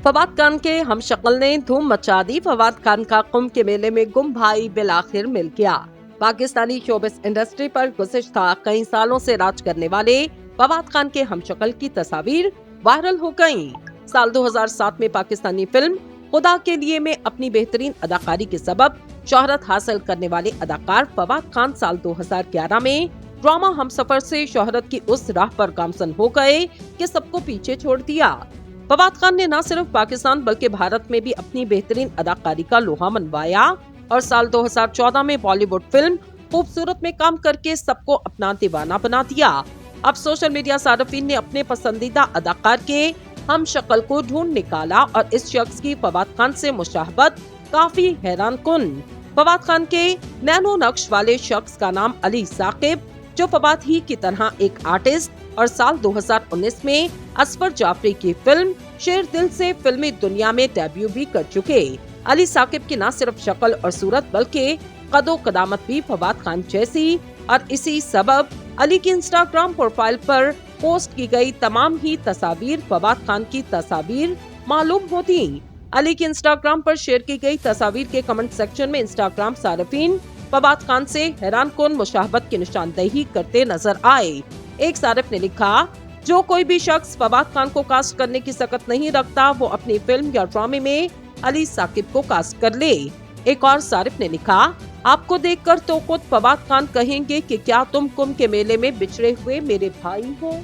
फवाद खान के हम शक्ल ने धूम मचा दी। फवाद खान का कुंभ के मेले में गुम भाई बिलाखिर मिल गया। पाकिस्तानी शोबिस इंडस्ट्री पर गुज़िश्ता कई सालों से राज करने वाले फवाद खान के हम शक्ल की तस्वीर वायरल हो गयी। साल 2007 में पाकिस्तानी फिल्म खुदा के लिए में अपनी बेहतरीन अदाकारी के सबब शोहरत हासिल करने वाले अदाकार फवाद खान साल 2011 में ड्रामा हमसफर से शोहरत की उस राह पर गामजन हो गए कि सबको पीछे छोड़ दिया। फवाद खान ने न सिर्फ पाकिस्तान बल्कि भारत में भी अपनी बेहतरीन अदाकारी का लोहा मनवाया और साल 2014 में बॉलीवुड फिल्म खूबसूरत में काम करके सबको अपना दीवाना बना दिया। अब सोशल मीडिया सार्फिन ने अपने पसंदीदा अदाकार के हम शक्ल को ढूंढ निकाला और इस शख्स की फवाद खान से मुशाहबत काफी हैरान कुन। फवाद खान के नैनो नक्श वाले शख्स का नाम अली साकिब, जो फवाद ही की तरह एक आर्टिस्ट और साल 2019 में असफर जाफरी की फिल्म शेर दिल से फिल्मी दुनिया में डेब्यू भी कर चुके। अली साकिब की न सिर्फ शक्ल और सूरत बल्कि कदो कदामत भी फवाद खान जैसी, और इसी सबब अली की इंस्टाग्राम प्रोफाइल पर पोस्ट की गई तमाम ही तस्वीर फवाद खान की तस्वीर मालूम होती। अली की इंस्टाग्राम पर शेयर की गई तस्वीर के कमेंट सेक्शन में इंस्टाग्राम सार्फिन फवाद खान से हैरान कुन मुशाहबत की निशानदेही करते नजर आए। एक सारिफ ने लिखा, जो कोई भी शख्स फवाद खान को कास्ट करने की सकत नहीं रखता वो अपनी फिल्म या ड्रामे में अली साकिब को कास्ट कर ले। एक और सारिफ ने लिखा, आपको देखकर तो खुद फवाद खान कहेंगे कि क्या तुम कुंभ के मेले में बिछड़े हुए मेरे भाई हो।